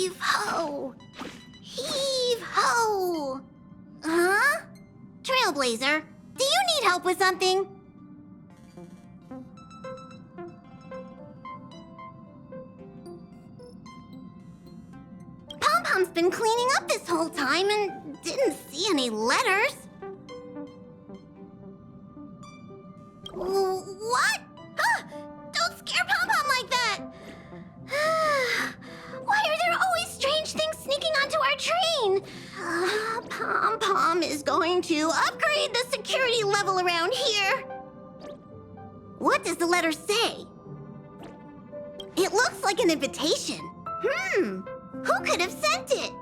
Heave ho! Heave ho! Huh? Trailblazer, do you need help with something? Pom-Pom's been cleaning up this whole time and didn't see any letters. What? Huh? Don't scare Pom-Pom like that! Why are there always strange things sneaking onto our train? Pom-Pom is going to upgrade the security level around here. What does the letter say? It looks like an invitation. Who could have sent it?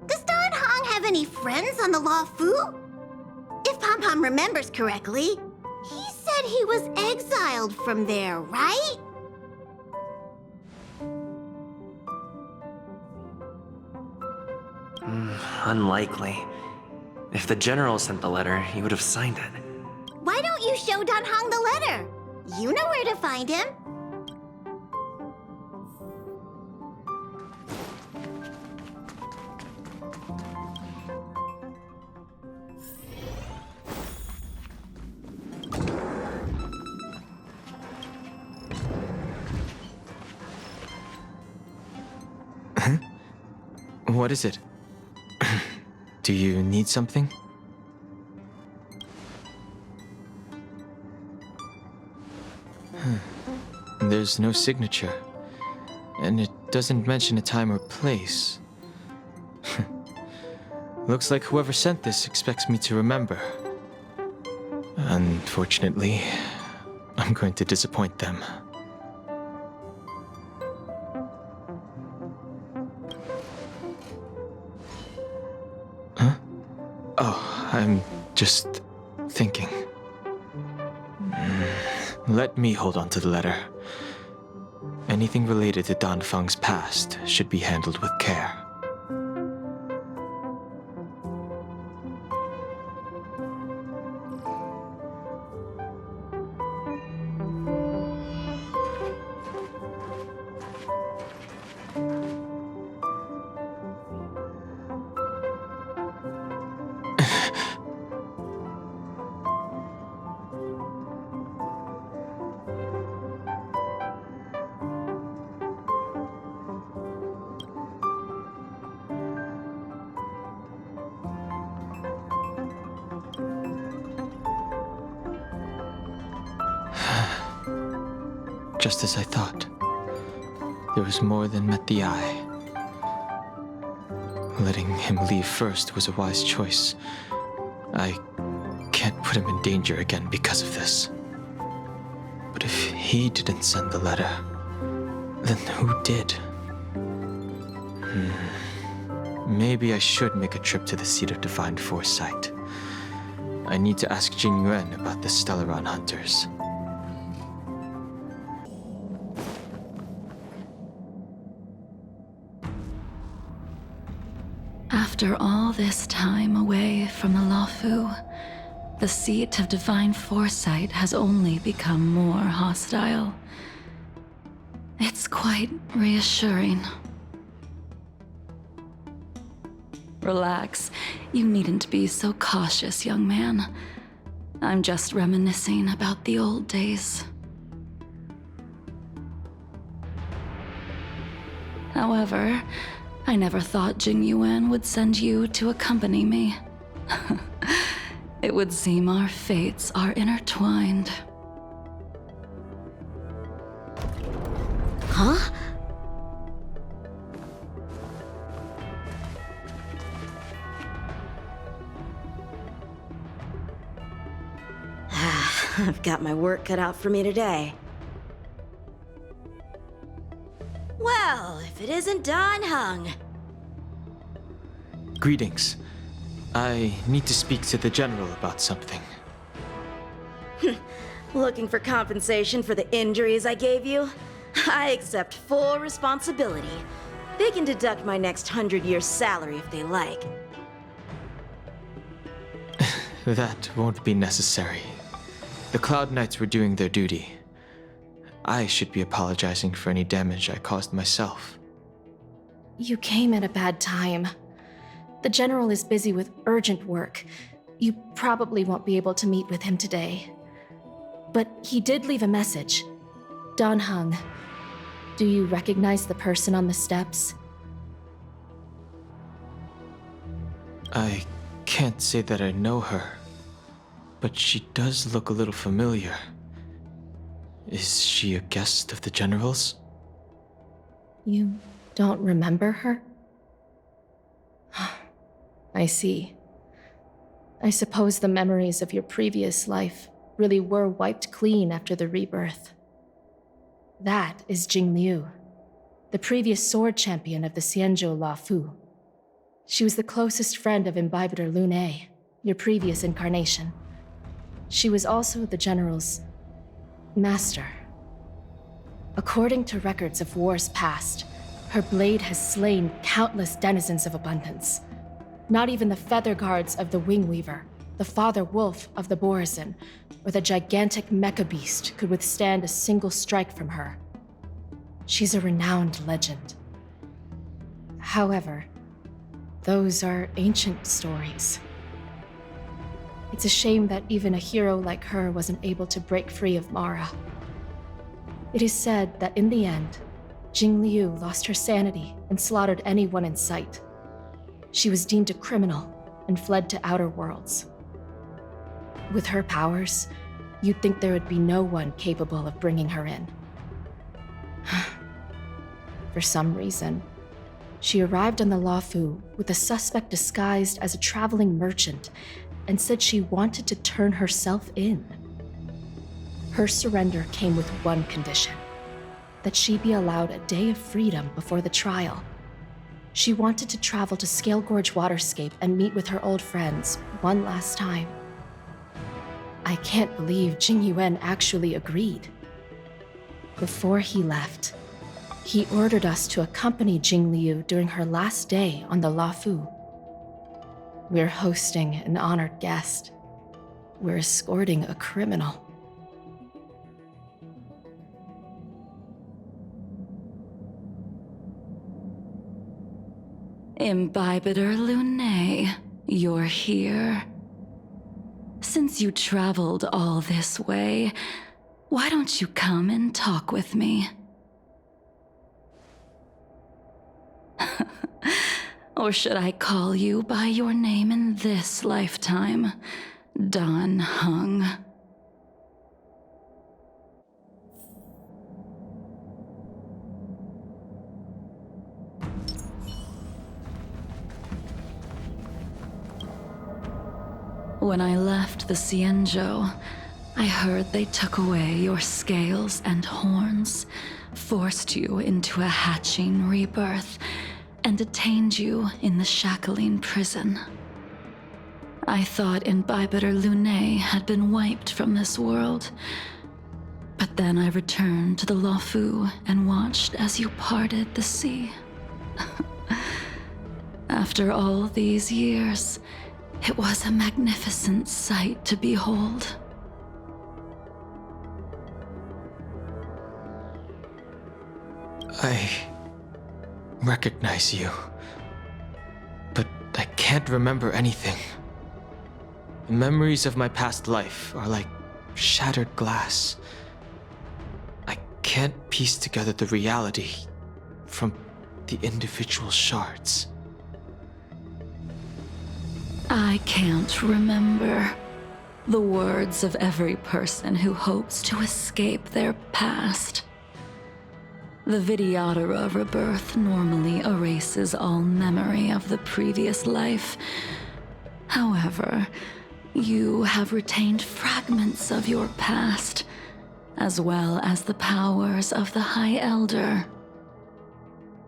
Does Don Hong have any friends on the Luofu? If Pom-Pom remembers correctly, he said he was exiled from there, right? Unlikely. If the general sent the letter, he would have signed it. Why don't you show Don Hong the letter? You know where to find him. What is it? Do you need something? There's no signature, and it doesn't mention a time or place. Looks like whoever sent this expects me to remember. Unfortunately, I'm going to disappoint them. Huh? Oh, I'm just thinking. Let me hold on to the letter. Anything related to Dan Feng's past should be handled with care. Just as I thought. There was more than met the eye. Letting him leave first was a wise choice. I can't put him in danger again because of this. But if he didn't send the letter, then who did? Maybe I should make a trip to the seat of divine foresight. I need to ask Jingliu about the Stellaron hunters. After all this time away from the Luofu, the seat of divine foresight has only become more hostile. It's quite reassuring. Relax. You needn't be so cautious, young man. I'm just reminiscing about the old days. However, I never thought Jingliu would send you to accompany me. It would seem our fates are intertwined. Huh? I've got my work cut out for me today. Well, if it isn't Don Hung. Greetings. I need to speak to the general about something. Looking for compensation for the injuries I gave you? I accept full responsibility. They can deduct my next 100 years' salary if they like. That won't be necessary. The Cloud Knights were doing their duty. I should be apologizing for any damage I caused myself. You came at a bad time. The General is busy with urgent work. You probably won't be able to meet with him today. But he did leave a message. Don Hung. Do you recognize the person on the steps? I can't say that I know her, but she does look a little familiar. Is she a guest of the General's? You don't remember her? I see. I suppose the memories of your previous life really were wiped clean after the rebirth. That is Jingliu, the previous sword champion of the Xianzhou Luofu. She was the closest friend of Imbibitor Lune, your previous incarnation. She was also the General's master. According to records of wars past, her blade has slain countless denizens of abundance. Not even the feather guards of the Wingweaver, the father wolf of the Borazon, or the gigantic mecha beast could withstand a single strike from her. She's a renowned legend. However, those are ancient stories. It's a shame that even a hero like her wasn't able to break free of Mara. It is said that in the end, Jingliu lost her sanity and slaughtered anyone in sight. She was deemed a criminal and fled to outer worlds. With her powers, you'd think there would be no one capable of bringing her in. For some reason, she arrived on the Luofu with a suspect disguised as a traveling merchant and said she wanted to turn herself in. Her surrender came with one condition, that she be allowed a day of freedom before the trial. She wanted to travel to Scale Gorge Waterscape and meet with her old friends one last time. I can't believe Jing Yuan actually agreed. Before he left, he ordered us to accompany Jingliu during her last day on the Luofu. We're hosting an honored guest. We're escorting a criminal. Imbibitor Lune, you're here. Since you traveled all this way, why don't you come and talk with me? Or should I call you by your name in this lifetime, Don Hung? When I left the Xianzhou, I heard they took away your scales and horns, forced you into a hatching rebirth, and detained you in the Shackling prison. I thought Imbibitor Lune had been wiped from this world, but then I returned to the Luofu and watched as you parted the sea. After all these years, it was a magnificent sight to behold. I recognize you, but I can't remember anything. The memories of my past life are like shattered glass. I can't piece together the reality from the individual shards. I can't remember the words of every person who hopes to escape their past. The Vidyadhara rebirth normally erases all memory of the previous life. However, you have retained fragments of your past, as well as the powers of the High Elder.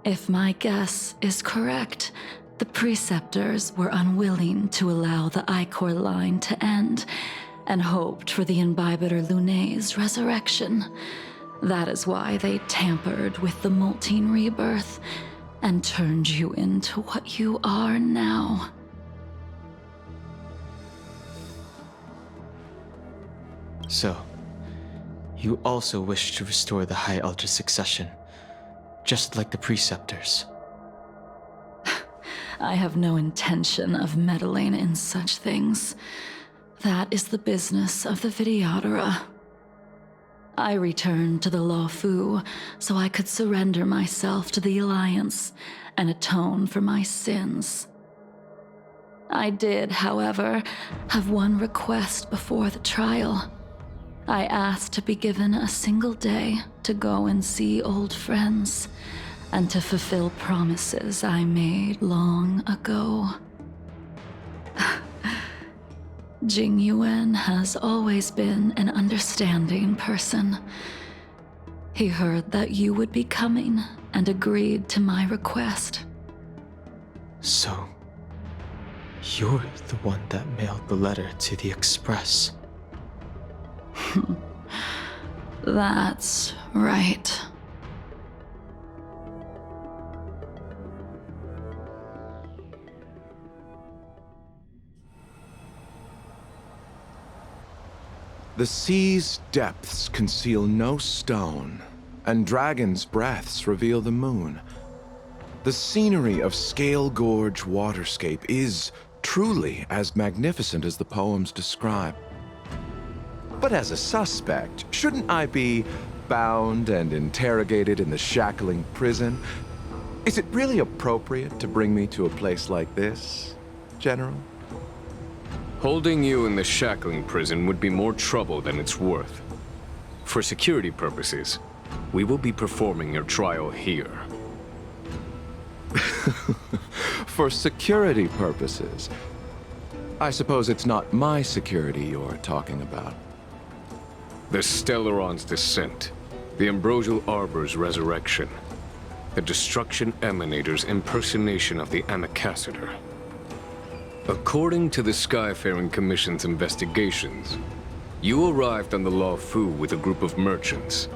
If my guess is correct, the preceptors were unwilling to allow the Ichor line to end, and hoped for the Imbibitor Lune's resurrection. That is why they tampered with the molting rebirth and turned you into what you are now. So, you also wish to restore the High Elder succession, just like the preceptors. I have no intention of meddling in such things. That is the business of the Videodora. I returned to the Luofu so I could surrender myself to the Alliance and atone for my sins. I did, however, have one request before the trial. I asked to be given a single day to go and see old friends and to fulfill promises I made long ago. Jingliu has always been an understanding person. He heard that you would be coming and agreed to my request. So, you're the one that mailed the letter to the Express. That's right. The sea's depths conceal no stone, and dragons' breaths reveal the moon. The scenery of Scale Gorge Waterscape is truly as magnificent as the poems describe. But as a suspect, shouldn't I be bound and interrogated in the shackling prison? Is it really appropriate to bring me to a place like this, General? Holding you in the shackling prison would be more trouble than it's worth. For security purposes, we will be performing your trial here. For security purposes? I suppose it's not my security you're talking about. The Stellaron's descent, the Ambrosial Arbor's resurrection, the Destruction Emanator's impersonation of the Amicassator. According to the Skyfaring Commission's investigations, you arrived on the Luofu with a group of merchants,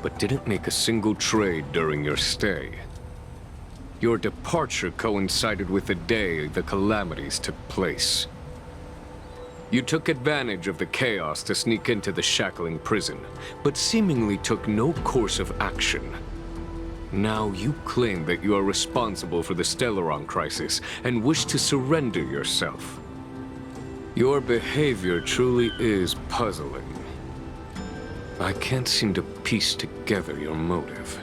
but didn't make a single trade during your stay. Your departure coincided with the day the calamities took place. You took advantage of the chaos to sneak into the shackling prison, but seemingly took no course of action. Now you claim that you are responsible for the Stellaron crisis and wish to surrender yourself. Your behavior truly is puzzling. I can't seem to piece together your motive.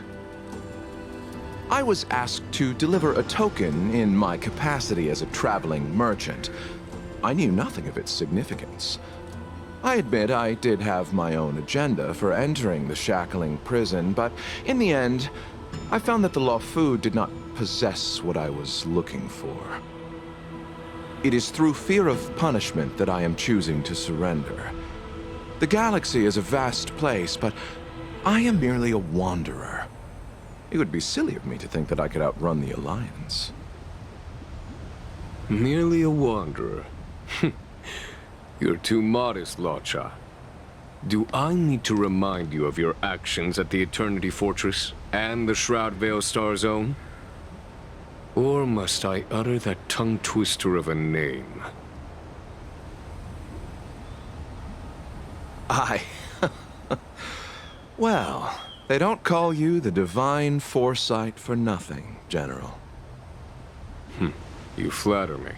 I was asked to deliver a token in my capacity as a traveling merchant. I knew nothing of its significance. I admit I did have my own agenda for entering the shackling prison, but in the end, I found that the Luofu did not possess what I was looking for. It is through fear of punishment that I am choosing to surrender. The galaxy is a vast place, but I am merely a wanderer. It would be silly of me to think that I could outrun the Alliance. Merely a wanderer? You're too modest, Locha. Do I need to remind you of your actions at the Eternity Fortress and the Shroud Veil Star Zone? Or must I utter that tongue-twister of a name? Well, they don't call you the Divine Foresight for nothing, General. You flatter me.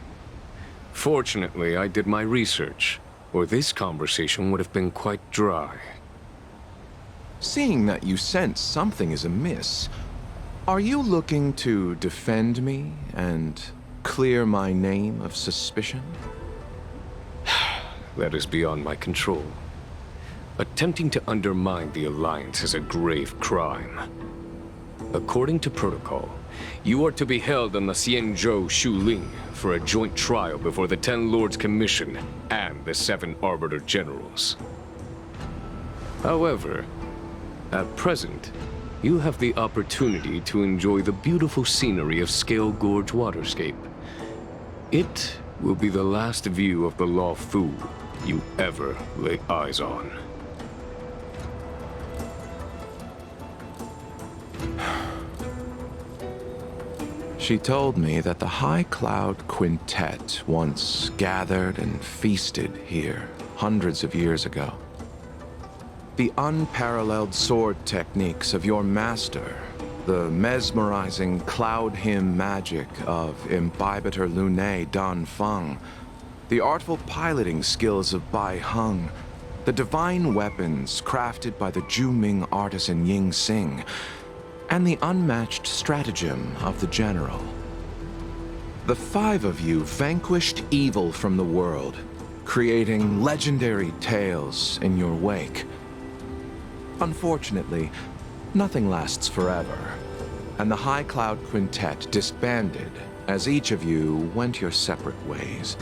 Fortunately, I did my research, or this conversation would have been quite dry. Seeing that you sense something is amiss, are you looking to defend me and clear my name of suspicion? That is beyond my control. Attempting to undermine the Alliance is a grave crime. According to protocol, you are to be held on the Xianzhou Shuling for a joint trial before the 10 Lords Commission and the 7 Arbiter Generals. However, at present, you have the opportunity to enjoy the beautiful scenery of Scale Gorge Waterscape. It will be the last view of the Luofu you ever lay eyes on. She told me that the High Cloud Quintet once gathered and feasted here hundreds of years ago. The unparalleled sword techniques of your master, the mesmerizing cloud hymn magic of Imbibitor Lunae Dan Feng, the artful piloting skills of Bai Heng, the divine weapons crafted by the Ju-Ming artisan Ying Xing, and the unmatched stratagem of the general. The five of you vanquished evil from the world, creating legendary tales in your wake. Unfortunately, nothing lasts forever, and the High Cloud Quintet disbanded as each of you went your separate ways.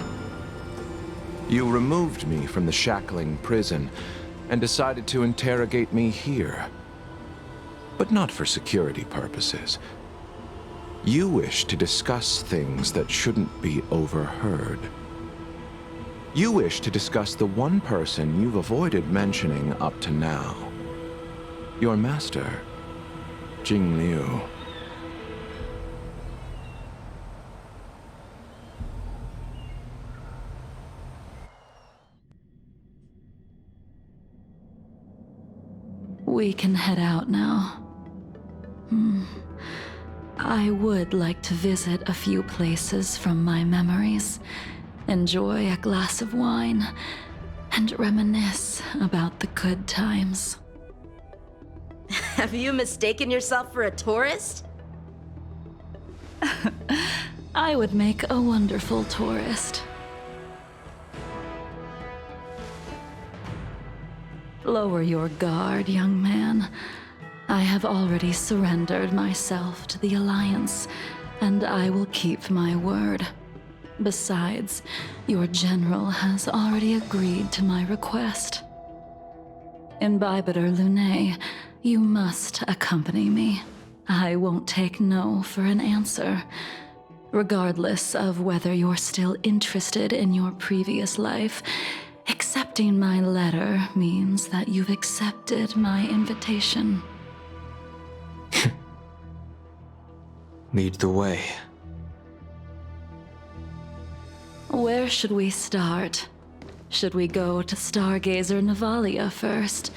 You removed me from the shackling prison and decided to interrogate me here. But not for security purposes. You wish to discuss things that shouldn't be overheard. You wish to discuss the one person you've avoided mentioning up to now. Your master, Jingliu. We can head out now. I would like to visit a few places from my memories, enjoy a glass of wine, and reminisce about the good times. Have you mistaken yourself for a tourist? I would make a wonderful tourist. Lower your guard, young man. I have already surrendered myself to the Alliance, and I will keep my word. Besides, your general has already agreed to my request. Imbibitor Lunae, you must accompany me. I won't take no for an answer, regardless of whether you're still interested in your previous life. Accepting my letter means that you've accepted my invitation. Lead the way. Where should we start? Should we go to Stargazer Navalia first,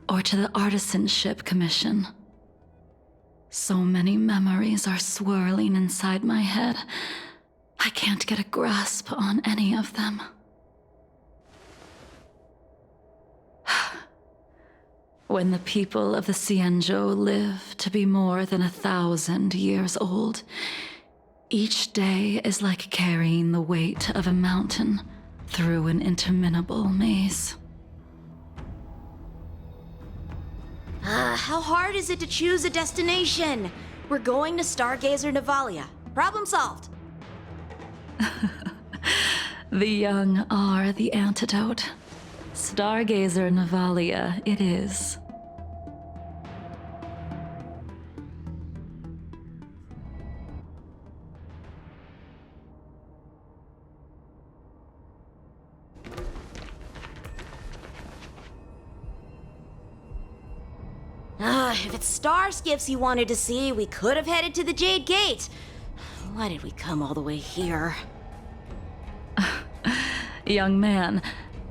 or to the Artisanship Commission? So many memories are swirling inside my head. I can't get a grasp on any of them. When the people of the Xianzhou live to be more than 1,000 years old, each day is like carrying the weight of a mountain through an interminable maze. How hard is it to choose a destination? We're going to Stargazer Navalia. Problem solved. The young are the antidote. Stargazer Navalia it is. If it's star skiffs you wanted to see, we could have headed to the Jade Gate. Why did we come all the way here? Young man,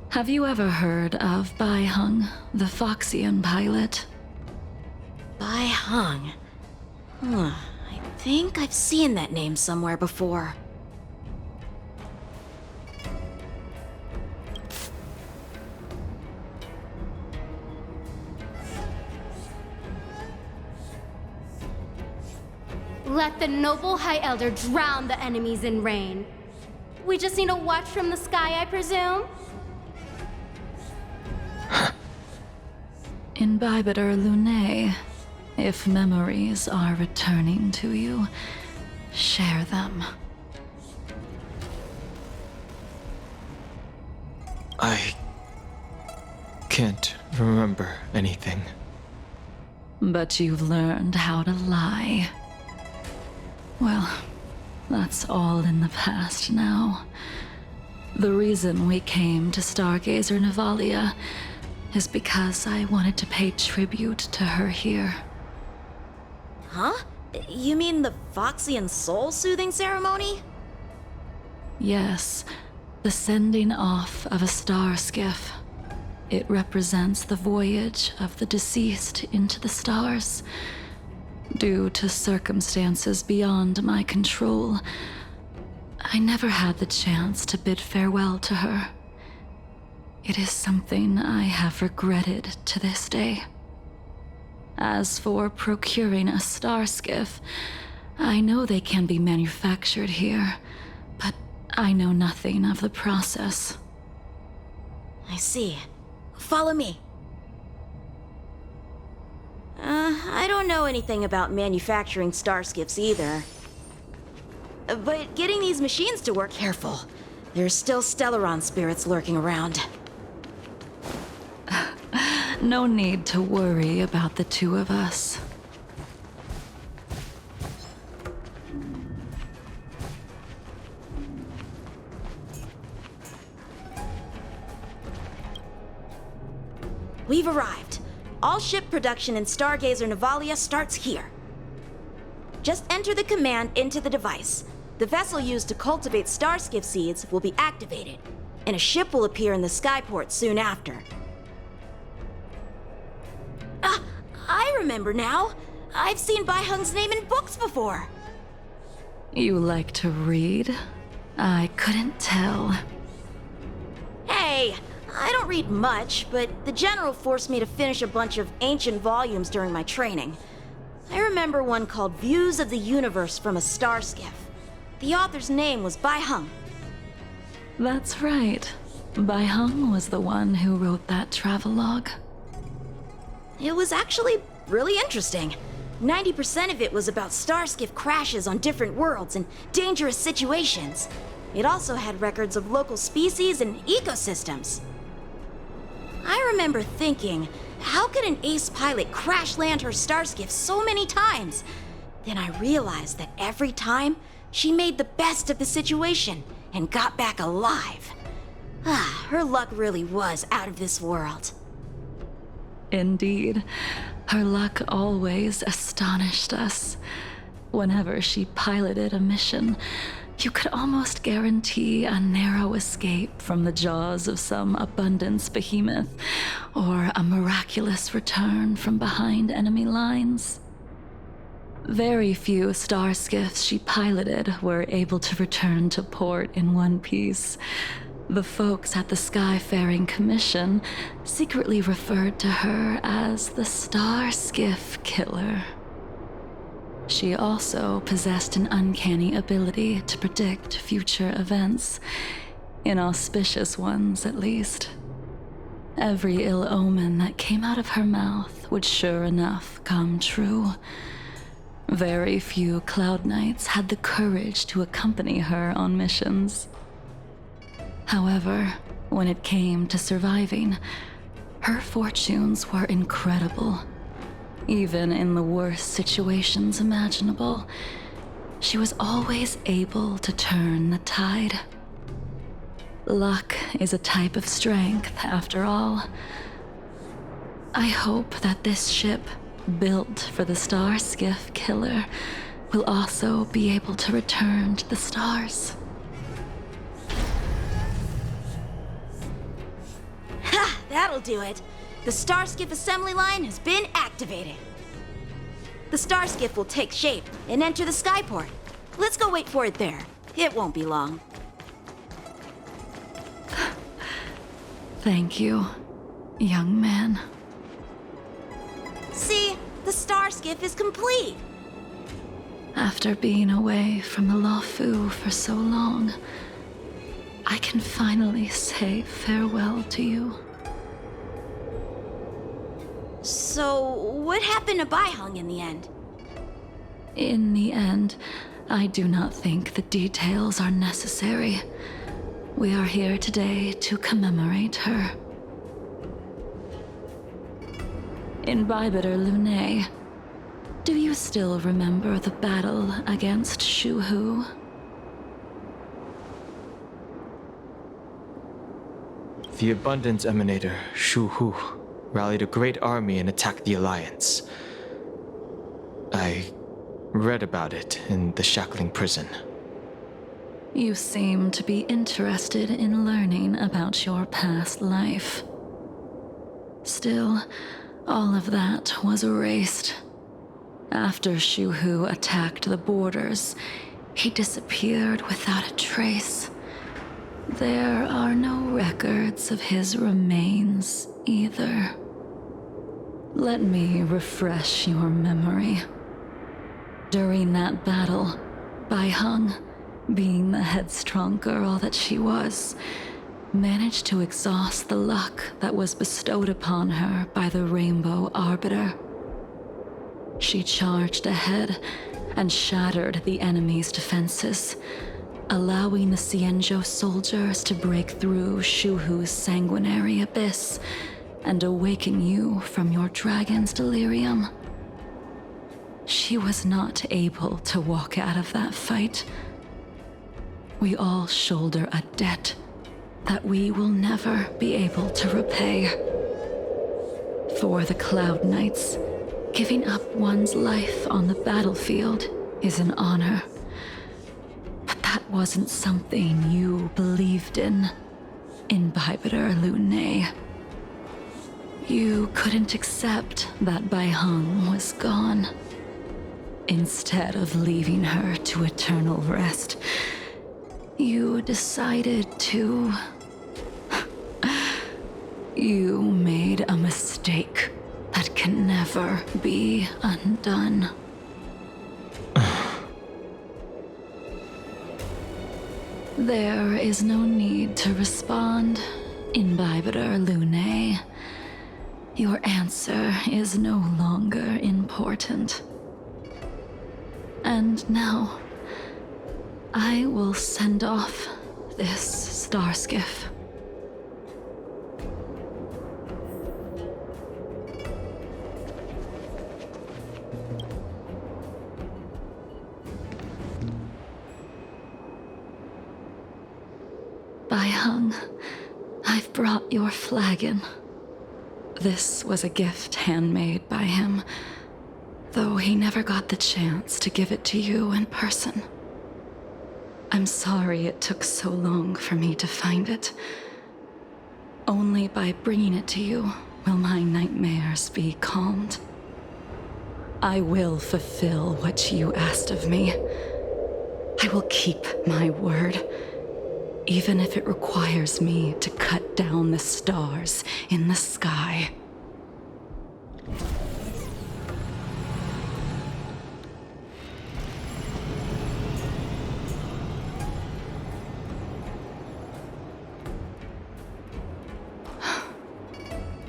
have you ever heard of Bai Heng, the Foxian pilot? Bai Heng. I think I've seen that name somewhere before. Let the noble High Elder drown the enemies in rain. We just need a watch from the sky, I presume? Imbibitor Lunae, if memories are returning to you, share them. I can't remember anything. But you've learned how to lie. Well, that's all in the past now. The reason we came to Stargazer Navalia is because I wanted to pay tribute to her here. Huh? You mean the Foxian soul-soothing ceremony? Yes, the sending off of a star skiff. It represents the voyage of the deceased into the stars. Due to circumstances beyond my control, I never had the chance to bid farewell to her. It is something I have regretted to this day. As for procuring a star skiff, I know they can be manufactured here, but I know nothing of the process. I see. Follow me. I don't know anything about manufacturing star skiffs either. But getting these machines to work, careful. There's still Stellaron spirits lurking around. No need to worry about the two of us. We've arrived. All ship production in Stargazer Navalia starts here. Just enter the command into the device. The vessel used to cultivate starskiff seeds will be activated, and a ship will appear in the skyport soon after. I remember now. I've seen Bai Hung's name in books before. You like to read? I couldn't tell. Hey, I don't read much, but the General forced me to finish a bunch of ancient volumes during my training. I remember one called Views of the Universe from a Star Skiff. The author's name was Bai Hung. That's right. Bai Hung was the one who wrote that travelogue. It was actually really interesting. 90% of it was about starskiff crashes on different worlds and dangerous situations. It also had records of local species and ecosystems. I remember thinking, how could an ace pilot crash land her starskiff so many times? Then I realized that every time, she made the best of the situation and got back alive. Her luck really was out of this world. Indeed. Her luck always astonished us. Whenever she piloted a mission, you could almost guarantee a narrow escape from the jaws of some abundance behemoth, or a miraculous return from behind enemy lines. Very few starskiffs she piloted were able to return to port in one piece. The folks at the Skyfaring Commission secretly referred to her as the Star Skiff Killer. She also possessed an uncanny ability to predict future events, inauspicious ones at least. Every ill omen that came out of her mouth would sure enough come true. Very few Cloud Knights had the courage to accompany her on missions. However, when it came to surviving, her fortunes were incredible. Even in the worst situations imaginable, she was always able to turn the tide. Luck is a type of strength, after all. I hope that this ship, built for the Star Skiff Killer, will also be able to return to the stars. Ha! That'll do it. The Starskiff assembly line has been activated. The Starskiff will take shape and enter the skyport. Let's go wait for it there. It won't be long. Thank you, young man. See, the Starskiff is complete. After being away from the Luofu for so long, I can finally say farewell to you. So, what happened to Bai Hung in the end? In the end, I do not think the details are necessary. We are here today to commemorate her. In Bibiter Lunae, do you still remember the battle against Shuhu? The Abundance Emanator, Shuhu, rallied a great army and attacked the Alliance. I read about it in the Shackling prison. You seem to be interested in learning about your past life. Still, all of that was erased. After Shuhu attacked the borders, he disappeared without a trace. There are no records of his remains either. Let me refresh your memory. During that battle, Baiheng, being the headstrong girl that she was, managed to exhaust the luck that was bestowed upon her by the Rainbow Arbiter. She charged ahead and shattered the enemy's defenses, allowing the Xianzhou soldiers to break through Shuhu's sanguinary abyss and awaken you from your dragon's delirium. She was not able to walk out of that fight. We all shoulder a debt that we will never be able to repay. For the Cloud Knights, giving up one's life on the battlefield is an honor. But that wasn't something you believed in Imbibitor Lunay. You couldn't accept that Baiheng was gone. Instead of leaving her to eternal rest, you decided to... You made a mistake that can never be undone. There is no need to respond, Imbibitor Lunay. Your answer is no longer important. And now, I will send off this star skiff. Baiheng, I've brought your flagon. This was a gift handmade by him, though he never got the chance to give it to you in person. I'm sorry it took so long for me to find it. Only by bringing it to you will my nightmares be calmed. I will fulfill what you asked of me. I will keep my word, even if it requires me to cut down the stars in the sky.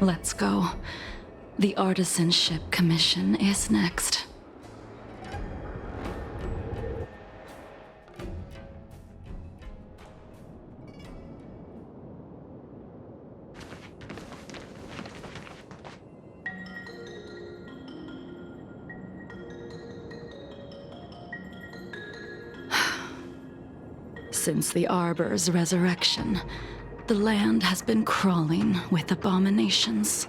Let's go. The Artisanship Commission is next. Since the Arbor's resurrection, the land has been crawling with abominations.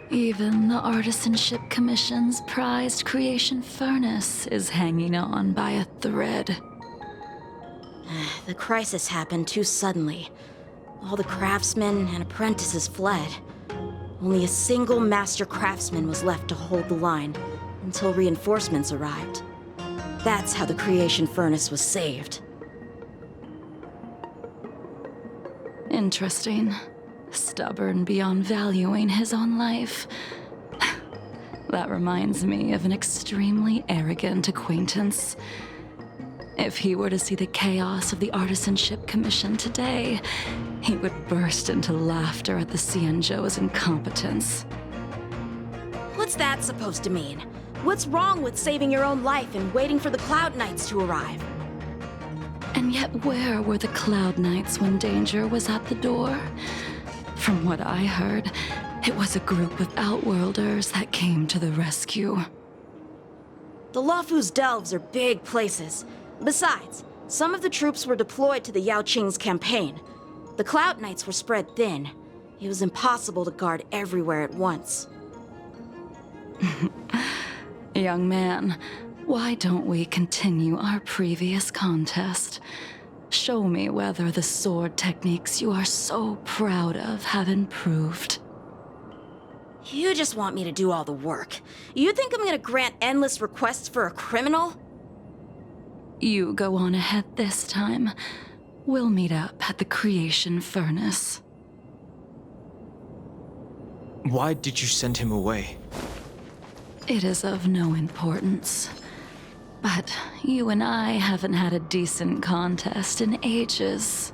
Even the Artisanship Commission's prized creation furnace is hanging on by a thread. The crisis happened too suddenly. All the craftsmen and apprentices fled. Only a single master craftsman was left to hold the line until reinforcements arrived. That's how the creation furnace was saved. Interesting. Stubborn beyond valuing his own life. That reminds me of an extremely arrogant acquaintance. If he were to see the chaos of the Artisanship Commission today, he would burst into laughter at the Xianzhou's incompetence. What's that supposed to mean? What's wrong with saving your own life and waiting for the Cloud Knights to arrive? And yet where were the Cloud Knights when danger was at the door? From what I heard, it was a group of Outworlders that came to the rescue. The Luofu's delves are big places. Besides, some of the troops were deployed to the Yao Qing's campaign. The Cloud Knights were spread thin. It was impossible to guard everywhere at once. Young man, why don't we continue our previous contest? Show me whether the sword techniques you are so proud of have improved. You just want me to do all the work. You think I'm gonna grant endless requests for a criminal? You go on ahead this time. We'll meet up at the creation furnace. Why did you send him away? It is of no importance. But you and I haven't had a decent contest in ages.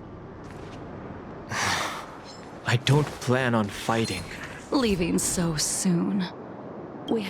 I don't plan on fighting. Leaving so soon. We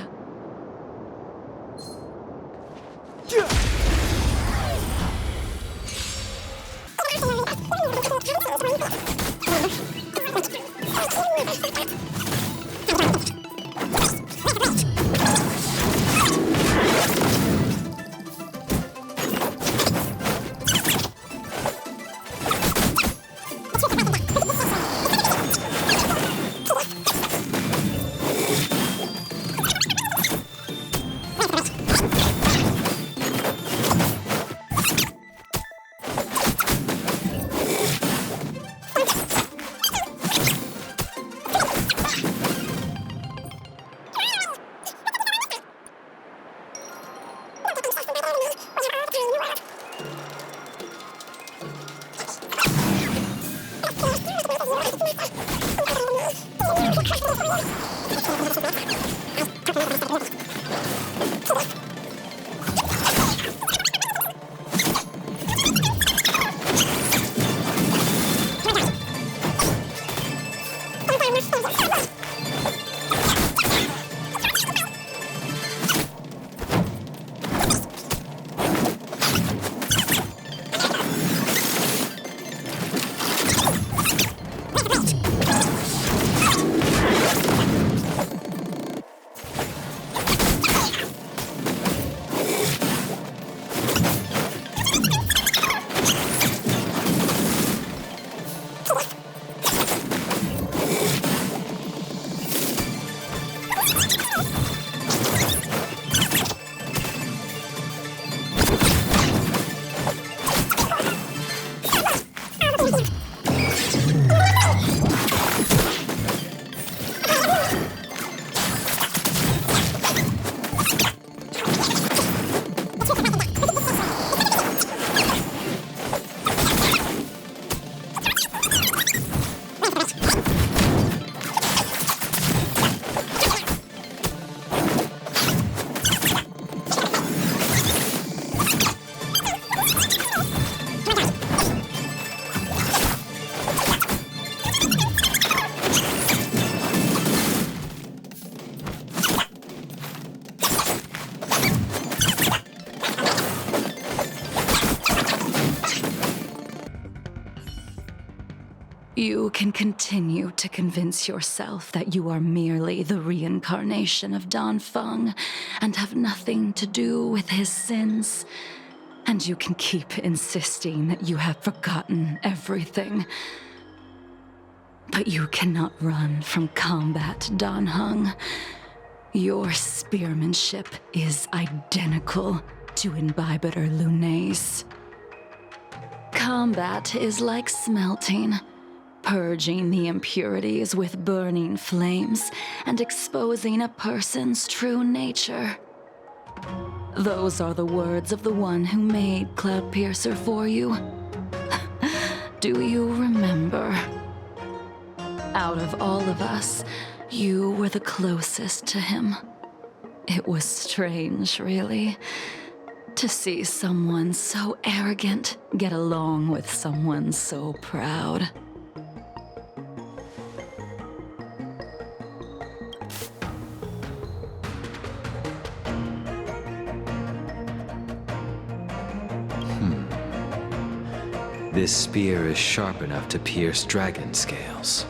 You can continue to convince yourself that you are merely the reincarnation of Dan Feng and have nothing to do with his sins. And you can keep insisting that you have forgotten everything. But you cannot run from combat, Dan Heng. Your spearmanship is identical to Imbibitor Lunay's. Combat is like smelting, purging the impurities with burning flames and exposing a person's true nature. Those are the words of the one who made Cloudpiercer for you. Do you remember? Out of all of us, you were the closest to him. It was strange, really, to see someone so arrogant get along with someone so proud. This spear is sharp enough to pierce dragon scales.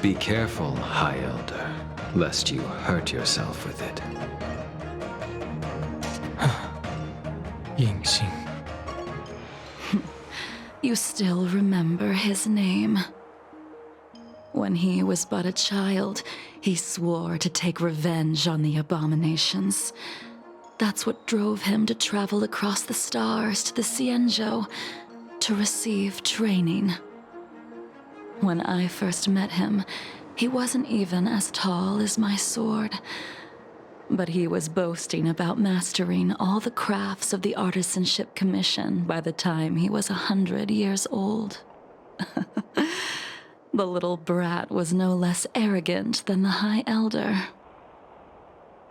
Be careful, High Elder, lest you hurt yourself with it. Yingxing. You still remember his name. When he was but a child, he swore to take revenge on the abominations. That's what drove him to travel across the stars to the Xianzhou to receive training. When I first met him, He wasn't even as tall as my sword, but he was boasting about mastering all the crafts of the Artisanship Commission by the time he was 100 years old. The little brat was no less arrogant than the High Elder.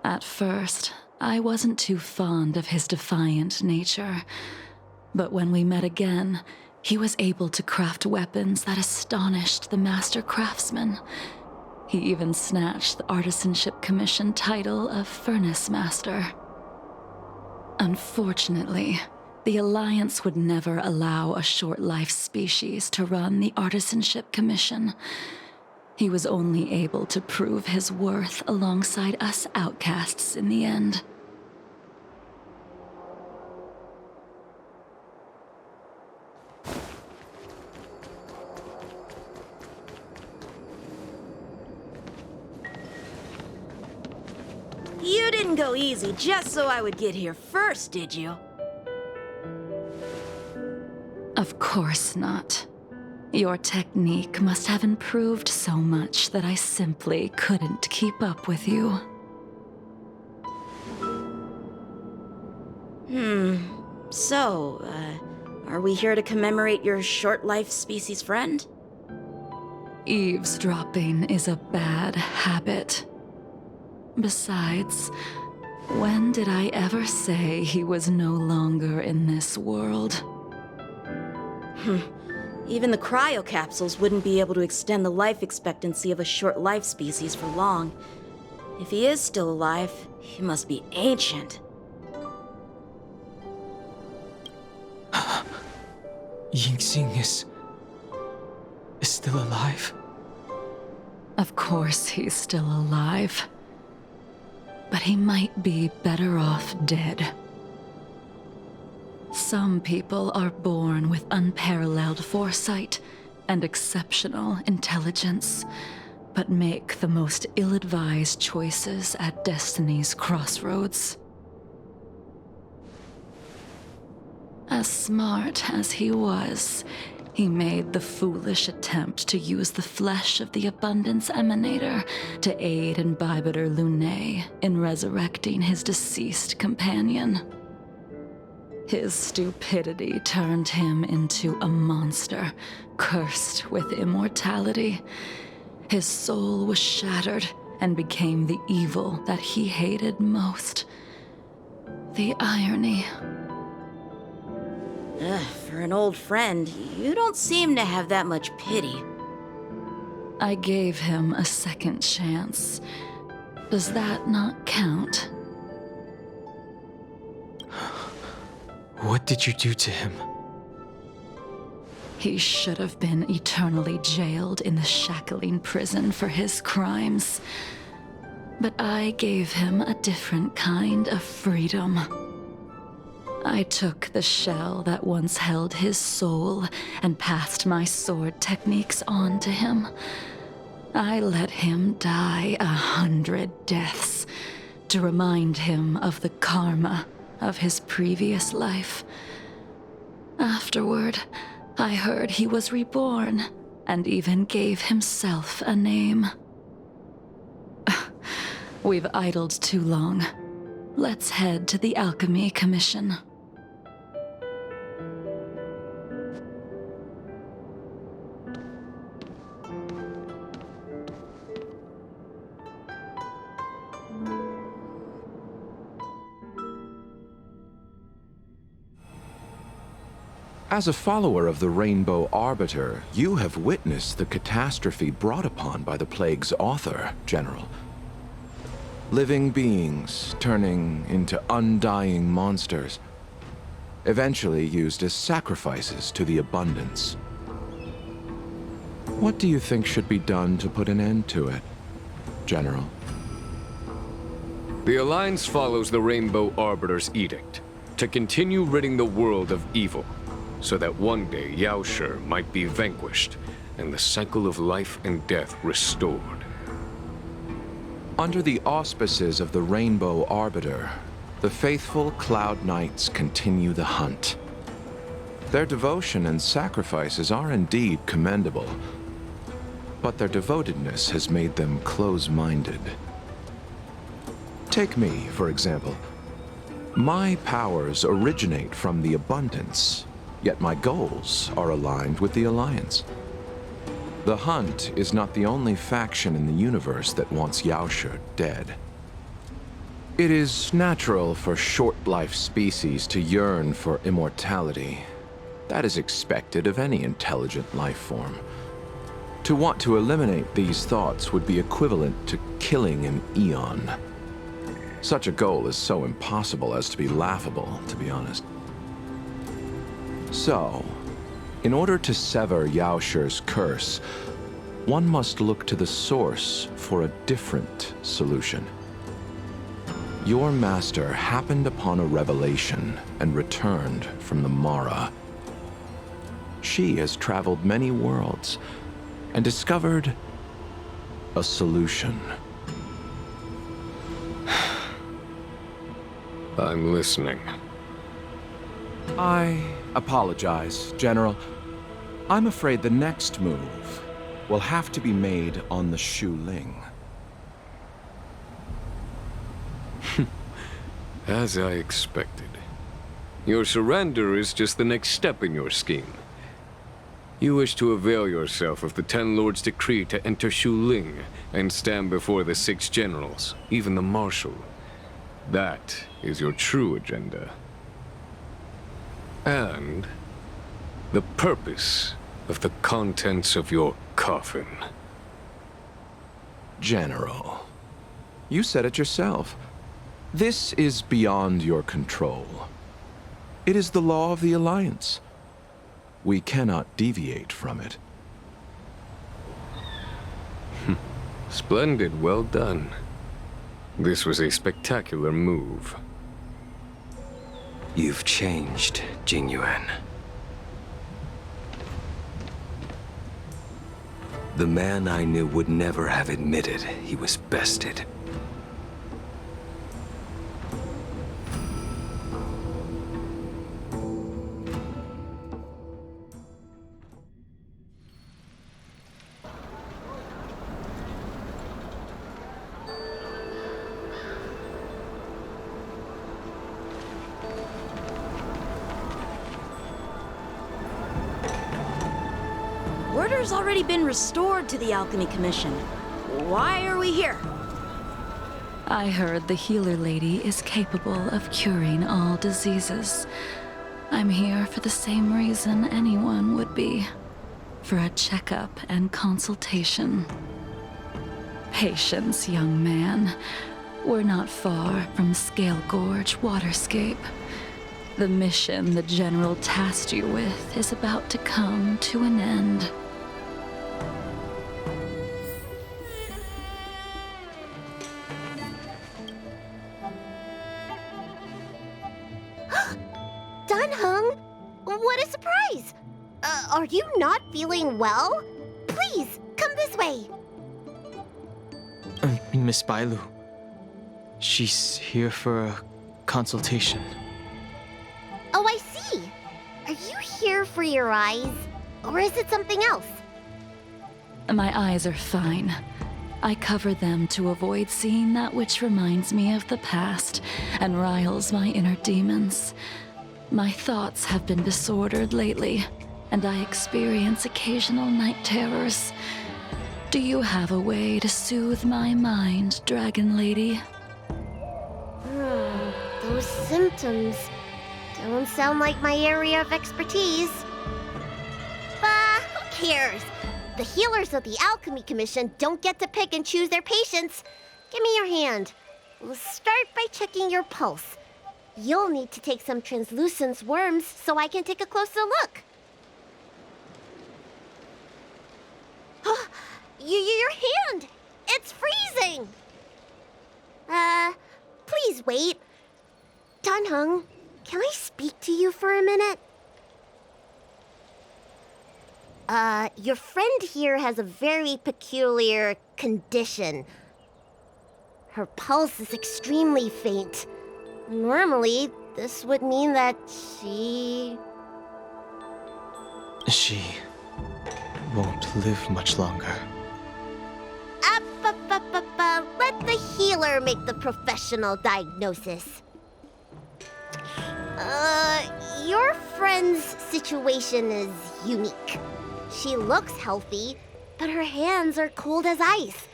At first, I wasn't too fond of his defiant nature, but when we met again, he was able to craft weapons that astonished the master craftsman. He even snatched the Artisanship Commission title of Furnace Master. Unfortunately, the Alliance would never allow a short-life species to run the Artisanship Commission. He was only able to prove his worth alongside us outcasts in the end. You didn't go easy just so I would get here first, did you? Of course not. Your technique must have improved so much that I simply couldn't keep up with you. So, are we here to commemorate your short-life species friend? Eavesdropping is a bad habit. Besides, when did I ever say he was no longer in this world? Even the cryocapsules wouldn't be able to extend the life expectancy of a short-life species for long. If he is still alive, he must be ancient. Yingxing is still alive? Of course he's still alive. But he might be better off dead. Some people are born with unparalleled foresight and exceptional intelligence, but make the most ill-advised choices at destiny's crossroads. As smart as he was, he made the foolish attempt to use the flesh of the Abundance Emanator to aid Imbibitor Lunae in resurrecting his deceased companion. His stupidity turned him into a monster, cursed with immortality. His soul was shattered and became the evil that he hated most. The irony. For an old friend, you don't seem to have that much pity. I gave him a second chance. Does that not count? What did you do to him? He should have been eternally jailed in the shackling prison for his crimes. But I gave him a different kind of freedom. I took the shell that once held his soul and passed my sword techniques on to him. I let him die 100 deaths to remind him of the karma of his previous life. Afterward, I heard he was reborn and even gave himself a name. We've idled too long. Let's head to the Alchemy Commission. As a follower of the Rainbow Arbiter, you have witnessed the catastrophe brought upon by the plague's author, General. Living beings turning into undying monsters, eventually used as sacrifices to the Abundance. What do you think should be done to put an end to it, General? The Alliance follows the Rainbow Arbiter's edict to continue ridding the world of evil, so that one day Yaoshi might be vanquished and the cycle of life and death restored. Under the auspices of the Rainbow Arbiter, the faithful Cloud Knights continue the hunt. Their devotion and sacrifices are indeed commendable, but their devotedness has made them close-minded. Take me, for example. My powers originate from the abundance, yet my goals are aligned with the Alliance. The Hunt is not the only faction in the universe that wants Yaoshi dead. It is natural for short-life species to yearn for immortality. That is expected of any intelligent life form. To want to eliminate these thoughts would be equivalent to killing an eon. Such a goal is so impossible as to be laughable, to be honest. So, in order to sever Yaoshi's curse, one must look to the source for a different solution. Your master happened upon a revelation and returned from the Mara. She has traveled many worlds and discovered a solution. I'm listening. I apologize, General. I'm afraid the next move will have to be made on the Shu Ling. As I expected. Your surrender is just the next step in your scheme. You wish to avail yourself of the Ten Lords' decree to enter Shu Ling and stand before the 6 generals, even the Marshal. That is your true agenda. And the purpose of the contents of your coffin. General, you said it yourself. This is beyond your control. It is the law of the Alliance. We cannot deviate from it. Splendid, well done. This was a spectacular move. You've changed, Jingyuan. The man I knew would never have admitted he was bested. Order's already been restored to the Alchemy Commission. Why are we here? I heard the healer lady is capable of curing all diseases. I'm here for the same reason anyone would be. For a checkup and consultation. Patience, young man. We're not far from Scale Gorge Waterscape. The mission the General tasked you with is about to come to an end. Dunhung, what a surprise! Are you not feeling well? Please, come this way. Miss Bailu. She's here for a consultation. Oh, I see. Are you here for your eyes? Or is it something else? My eyes are fine. I cover them to avoid seeing that which reminds me of the past and riles my inner demons. My thoughts have been disordered lately, and I experience occasional night terrors. Do you have a way to soothe my mind, Dragon Lady? Those symptoms don't sound like my area of expertise. But who cares? The healers of the Alchemy Commission don't get to pick and choose their patients. Give me your hand. We'll start by checking your pulse. You'll need to take some translucent worms so I can take a closer look. Your hand! It's freezing! Please wait. Dunhung, can I speak to you for a minute? Your friend here has a very peculiar condition. Her pulse is extremely faint. Normally, this would mean that she She won't live much longer. the healer make the professional diagnosis. Your friend's situation is unique. She looks healthy, but her hands are cold as ice.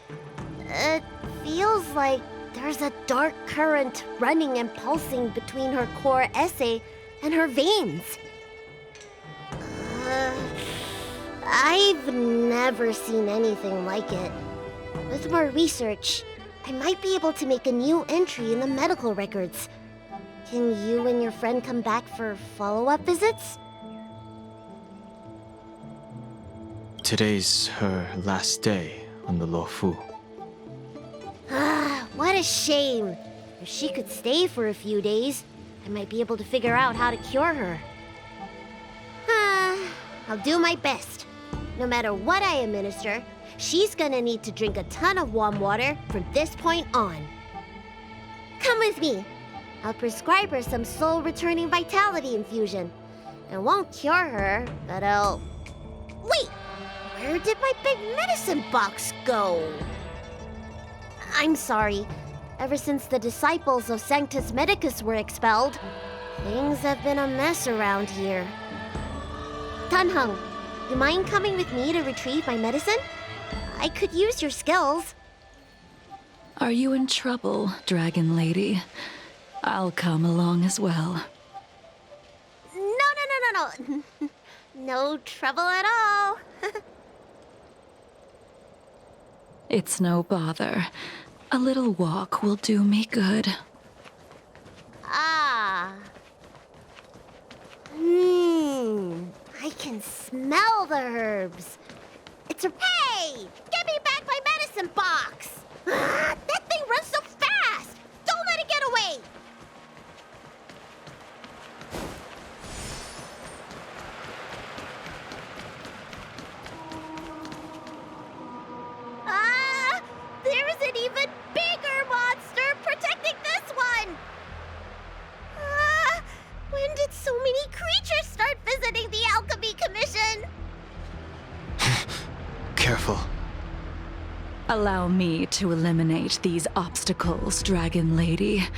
It feels like there's a dark current running and pulsing between her core esse and her veins. I've never seen anything like it. With more research, I might be able to make a new entry in the medical records. Can you and your friend come back for follow-up visits? Today's her last day on the Luofu. What a shame. If she could stay for a few days, I might be able to figure out how to cure her. I'll do my best. No matter what I administer, she's gonna need to drink a ton of warm water from this point on. Come with me. I'll prescribe her some soul-returning vitality infusion. It won't cure her, but I'll... Wait! Where did my big medicine box go? I'm sorry. Ever since the disciples of Sanctus Medicus were expelled, things have been a mess around here. Tanheng, you mind coming with me to retrieve my medicine? I could use your skills. Are you in trouble, Dragon Lady? I'll come along as well. No. No trouble at all. It's no bother. A little walk will do me good. I can smell the herbs. It's a... Hey! Give me back my medicine box! That thing runs so fast! Don't let it get away! There's an even bigger monster protecting this one! When did so many creatures start visiting the Alchemy Commission? Careful. Allow me to eliminate these obstacles, Dragon Lady.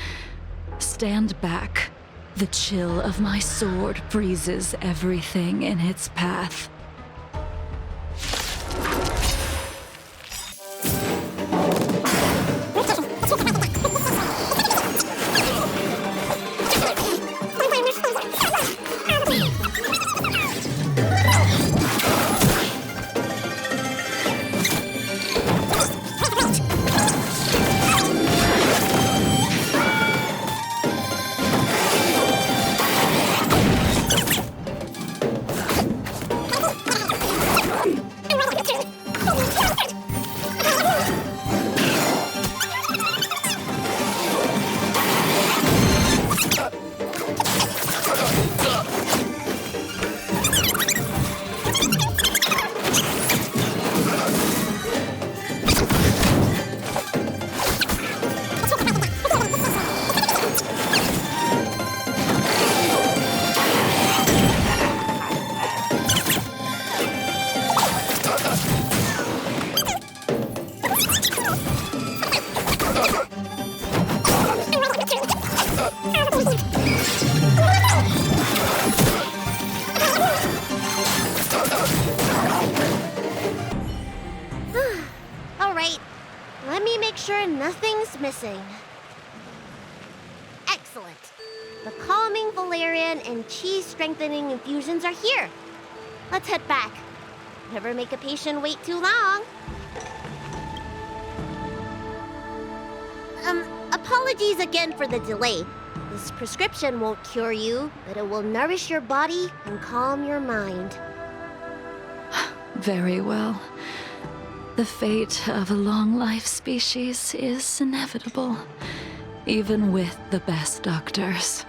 Stand back. The chill of my sword freezes everything in its path. Nothing's missing. Excellent. The calming valerian and chi strengthening infusions are here. Let's head back. Never make a patient wait too long. Apologies again for the delay. This prescription won't cure you, but it will nourish your body and calm your mind. Very well. The fate of a long-life species is inevitable, even with the best doctors.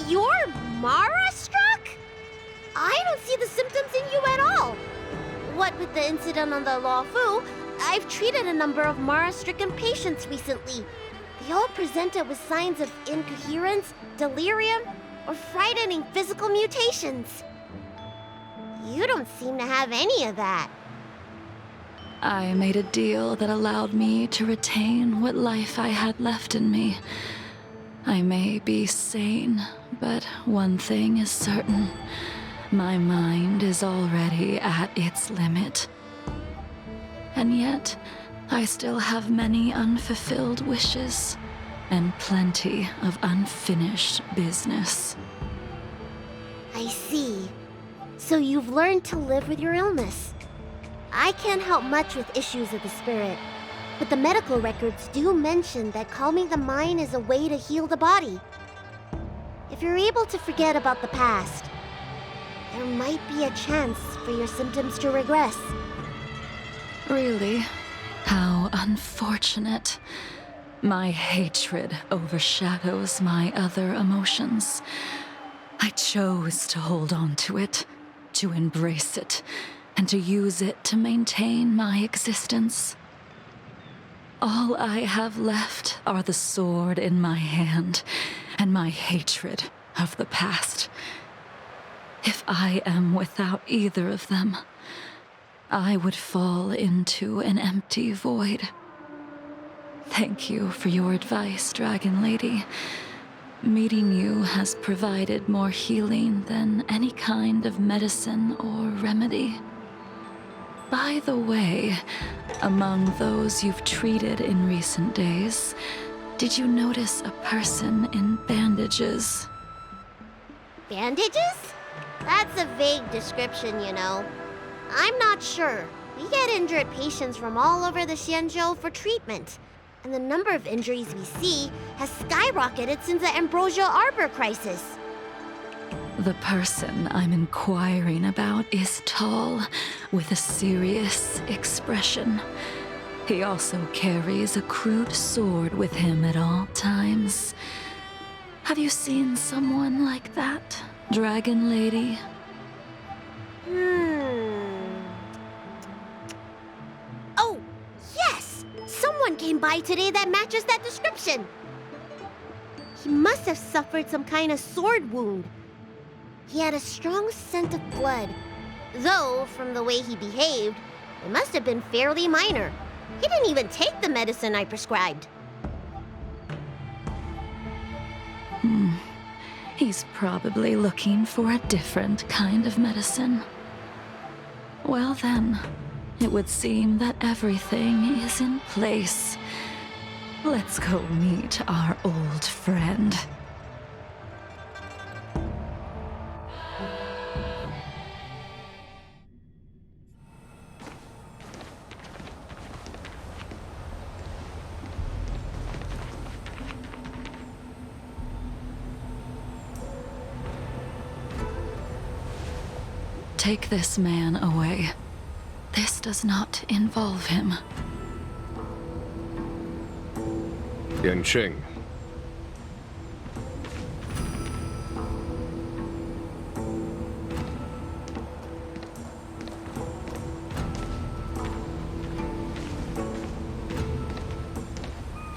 You're Mara-struck? I don't see the symptoms in you at all. What with the incident on the Luofu, I've treated a number of Mara-stricken patients recently. They all presented with signs of incoherence, delirium, or frightening physical mutations. You don't seem to have any of that. I made a deal that allowed me to retain what life I had left in me. I may be sane, but one thing is certain. My mind is already at its limit. And yet, I still have many unfulfilled wishes and plenty of unfinished business. I see. So you've learned to live with your illness. I can't help much with issues of the spirit, but the medical records do mention that calming the mind is a way to heal the body. If you're able to forget about the past, there might be a chance for your symptoms to regress. Really? How unfortunate. My hatred overshadows my other emotions. I chose to hold on to it, to embrace it, and to use it to maintain my existence. All I have left are the sword in my hand and my hatred of the past. If I am without either of them, I would fall into an empty void. Thank you for your advice, Dragon Lady. Meeting you has provided more healing than any kind of medicine or remedy. By the way, among those you've treated in recent days, did you notice a person in bandages? Bandages? That's a vague description, you know. I'm not sure. We get injured patients from all over the Xianzhou for treatment, and the number of injuries we see has skyrocketed since the Ambrosial Arbor crisis. The person I'm inquiring about is tall, with a serious expression. He also carries a crude sword with him at all times. Have you seen someone like that, Dragon Lady? Oh, yes! Someone came by today that matches that description. He must have suffered some kind of sword wound. He had a strong scent of blood. Though, from the way he behaved, it must have been fairly minor. He didn't even take the medicine I prescribed. He's probably looking for a different kind of medicine. Well then, it would seem that everything is in place. Let's go meet our old friend. Take this man away. This does not involve him. Yanqing.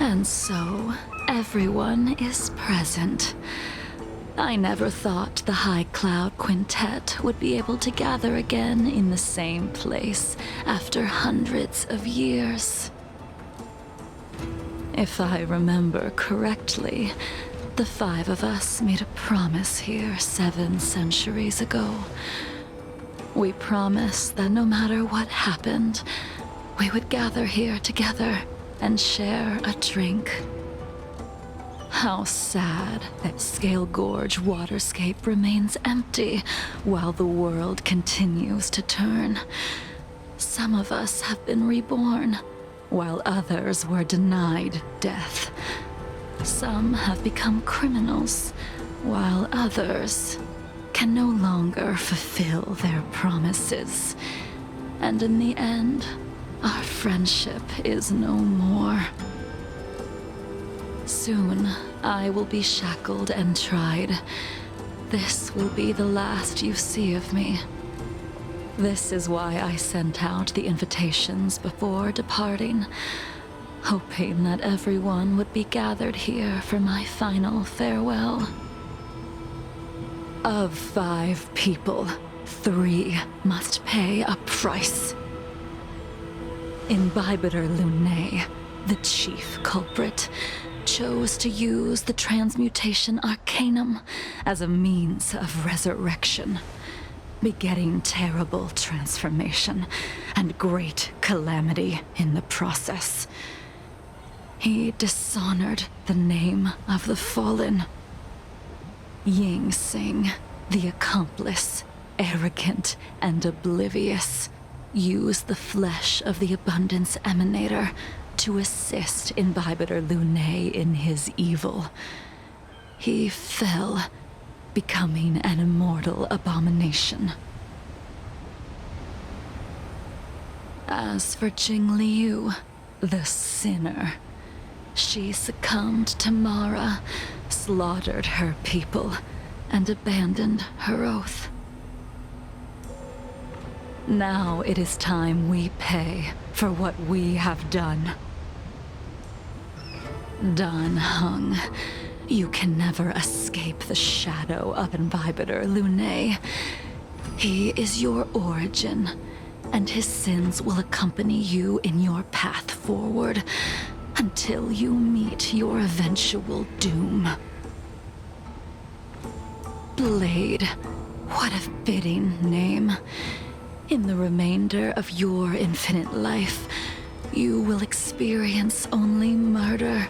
And so, everyone is present. I never thought the High Cloud Quintet would be able to gather again in the same place after hundreds of years. If I remember correctly, the five of us made a promise here 7 centuries ago. We promised that no matter what happened, we would gather here together and share a drink. How sad that Scale Gorge waterscape remains empty while the world continues to turn. Some of us have been reborn, while others were denied death. Some have become criminals, while others can no longer fulfill their promises. And in the end, our friendship is no more. Soon, I will be shackled and tried. This will be the last you see of me. This is why I sent out the invitations before departing, hoping that everyone would be gathered here for my final farewell. Of 5 people, 3 must pay a price. Imbibitor Lunae, the chief culprit, chose to use the transmutation arcanum as a means of resurrection, begetting terrible transformation and great calamity in the process. He dishonored the name of the fallen. Ying Sing, the accomplice, arrogant and oblivious, used the flesh of the Abundance Emanator to assist Imbibitor Lunae in his evil. He fell, becoming an immortal abomination. As for Jingliu, the sinner, she succumbed to Mara, slaughtered her people, and abandoned her oath. Now it is time we pay for what we have done. Dan Heng, you can never escape the shadow of Imbibitor Lunae. He is your origin, and his sins will accompany you in your path forward until you meet your eventual doom. Blade, what a fitting name. In the remainder of your infinite life, you will experience only murder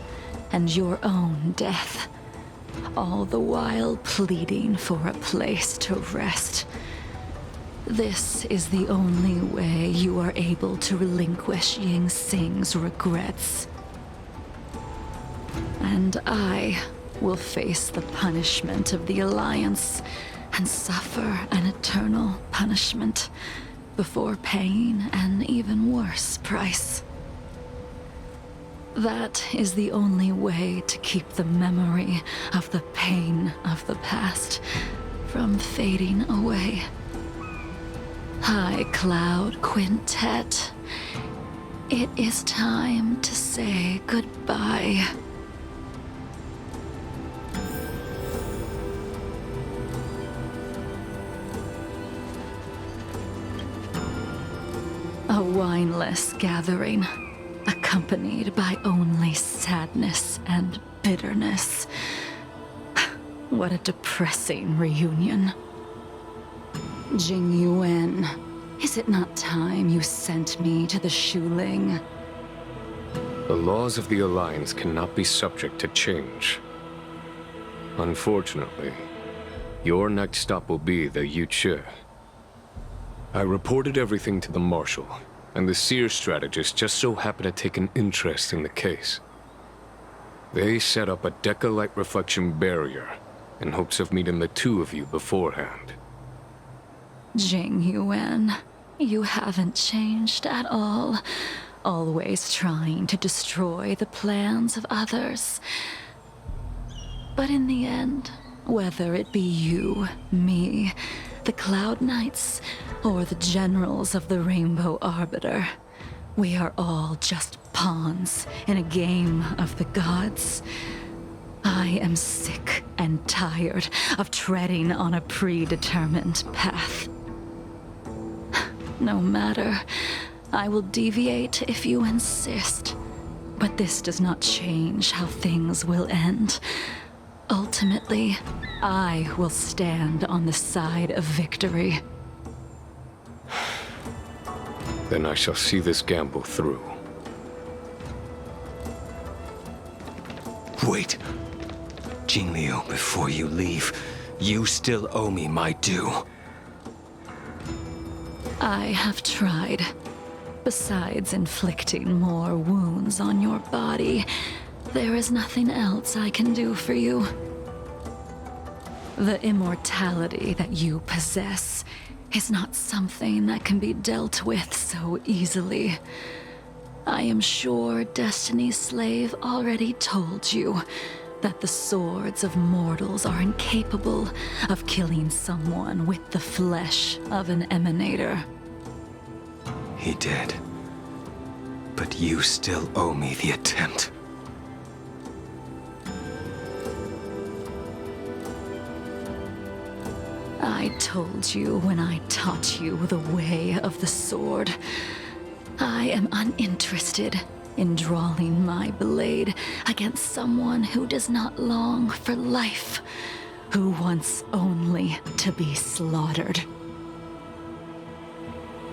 and your own death, all the while pleading for a place to rest. This is the only way you are able to relinquish Ying Sing's regrets. And I will face the punishment of the Alliance and suffer an eternal punishment before paying an even worse price. That is the only way to keep the memory of the pain of the past from fading away. High Cloud Quintet, it is time to say goodbye. A wineless gathering, accompanied by only sadness and bitterness. What a depressing reunion. Jingyuan, is it not time you sent me to the Shuling? The laws of the Alliance cannot be subject to change. Unfortunately, your next stop will be the Yuche. I reported everything to the Marshal, and the Seer strategist just so happened to take an interest in the case. They set up a Deca-light reflection barrier in hopes of meeting the two of you beforehand. Jingyuan, you haven't changed at all. Always trying to destroy the plans of others. But in the end, whether it be you, me, the Cloud Knights, or the generals of the Rainbow Arbiter, we are all just pawns in a game of the gods. I am sick and tired of treading on a predetermined path. No matter, I will deviate if you insist, but this does not change how things will end. Ultimately, I will stand on the side of victory. Then I shall see this gamble through. Wait. Jingliu, before you leave, you still owe me my due. I have tried. Besides inflicting more wounds on your body, there is nothing else I can do for you. The immortality that you possess is not something that can be dealt with so easily. I am sure Destiny's Slave already told you that the swords of mortals are incapable of killing someone with the flesh of an emanator. He did. But you still owe me the attempt. I told you when I taught you the way of the sword. I am uninterested in drawing my blade against someone who does not long for life, who wants only to be slaughtered.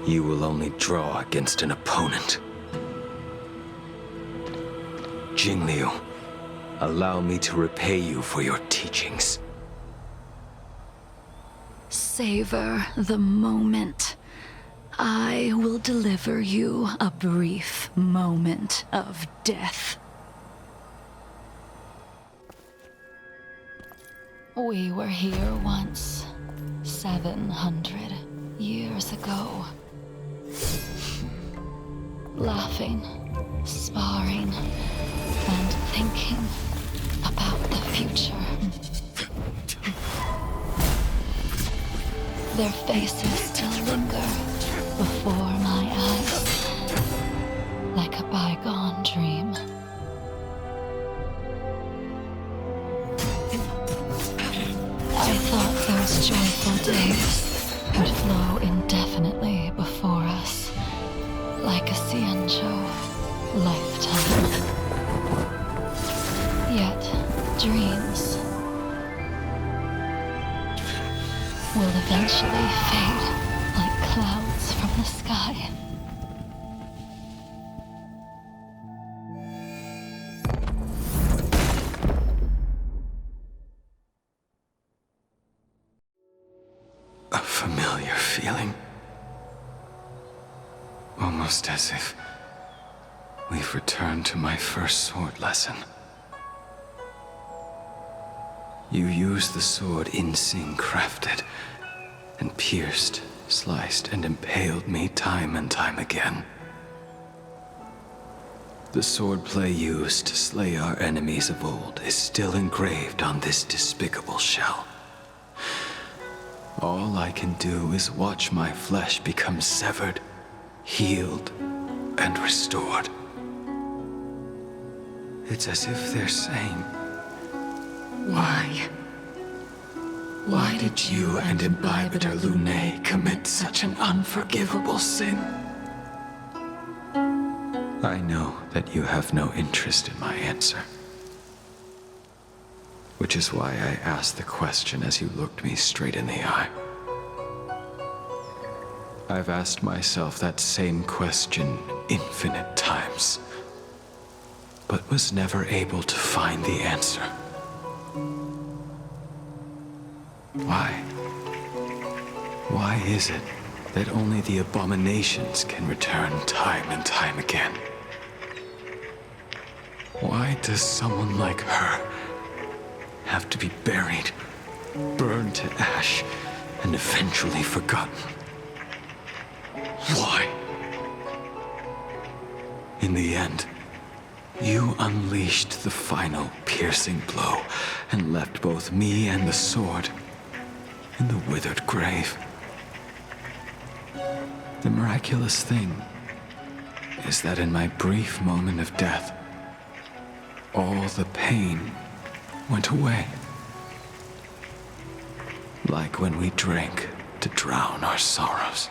You will only draw against an opponent. Jingliu, allow me to repay you for your teachings. Savor the moment. I will deliver you a brief moment of death. We were here once, 700 years ago. Laughing, sparring, and thinking about the future. Their faces still linger before my eyes, like a bygone dream. I thought those joyful days would flow indefinitely before us, like a Ciancho lifetime. Yet, dreams will eventually fade like clouds from the sky. A familiar feeling. Almost as if we've returned to my first sword lesson. You used the sword INSCREVA crafted, and pierced, sliced, and impaled me time and time again. The swordplay used to slay our enemies of old is still engraved on this despicable shell. All I can do is watch my flesh become severed, healed, and restored. It's as if they're saying, Why? Why did you and Imbibitor Lunae commit such an unforgivable sin? I know that you have no interest in my answer. Which is why I asked the question as you looked me straight in the eye. I've asked myself that same question infinite times, but was never able to find the answer. Why? Why is it that only the abominations can return time and time again? Why does someone like her have to be buried, burned to ash, and eventually forgotten? Why? In the end, you unleashed the final piercing blow and left both me and the sword in the withered grave. The miraculous thing is that in my brief moment of death, all the pain went away. Like when we drank to drown our sorrows.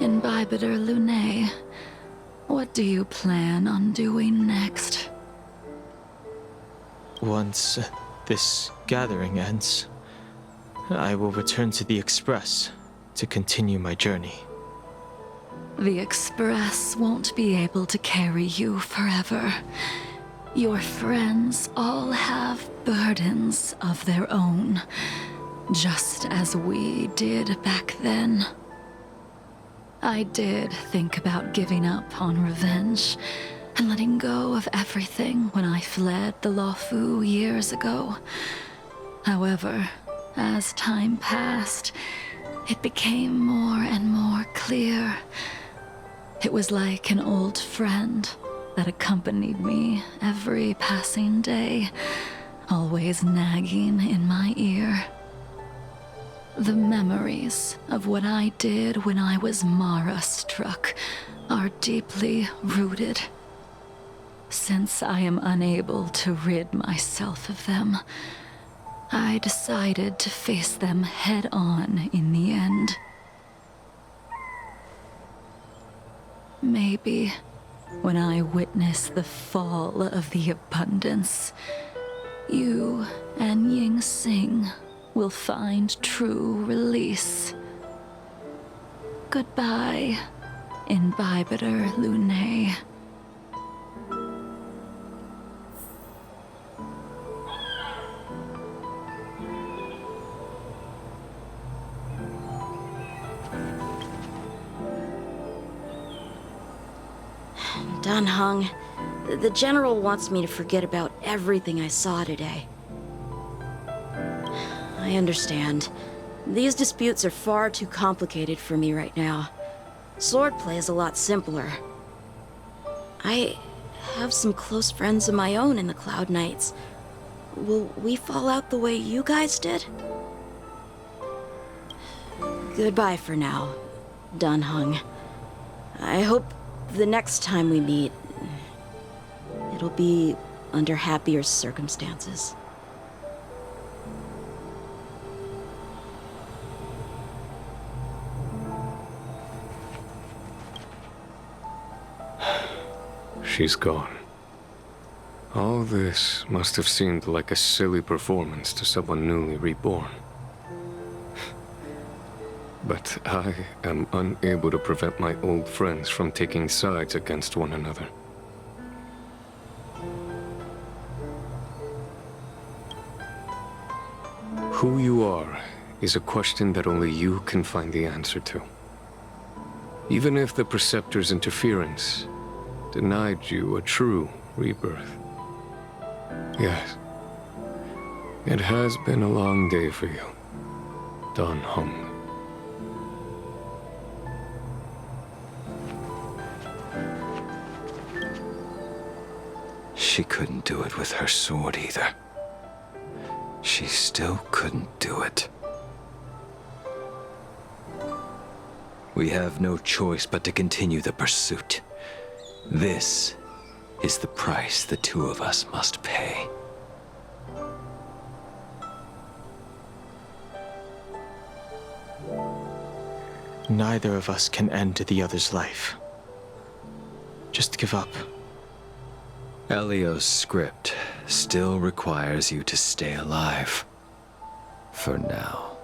Imbibitor Lunae, what do you plan on doing next? Once this gathering ends, I will return to the Express to continue my journey. The Express won't be able to carry you forever. Your friends all have burdens of their own, just as we did back then. I did think about giving up on revenge and letting go of everything when I fled the Luofu years ago. However, as time passed, it became more and more clear. It was like an old friend that accompanied me every passing day, always nagging in my ear. The memories of what I did when I was Mara-struck are deeply rooted. Since I am unable to rid myself of them, I decided to face them head-on in the end. Maybe when I witness the fall of the abundance, you and Ying Sing will find true release. Goodbye, Imbibitor Lunae. Dan Heng, the General wants me to forget about everything I saw today. I understand. These disputes are far too complicated for me right now. Swordplay is a lot simpler. I have some close friends of my own in the Cloud Knights. Will we fall out the way you guys did? Goodbye for now, Dan Heng. I hope the next time we meet, it'll be under happier circumstances. She's gone. All this must have seemed like a silly performance to someone newly reborn. But I am unable to prevent my old friends from taking sides against one another. Who you are is a question that only you can find the answer to. Even if the Preceptor's interference denied you a true rebirth. Yes, it has been a long day for you, Dan Heng. She couldn't do it with her sword either. She still couldn't do it. We have no choice but to continue the pursuit. This is the price the two of us must pay. Neither of us can end the other's life. Just give up. Elio's script still requires you to stay alive. For now.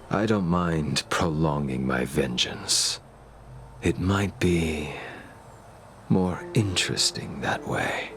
I don't mind prolonging my vengeance. It might be more interesting that way.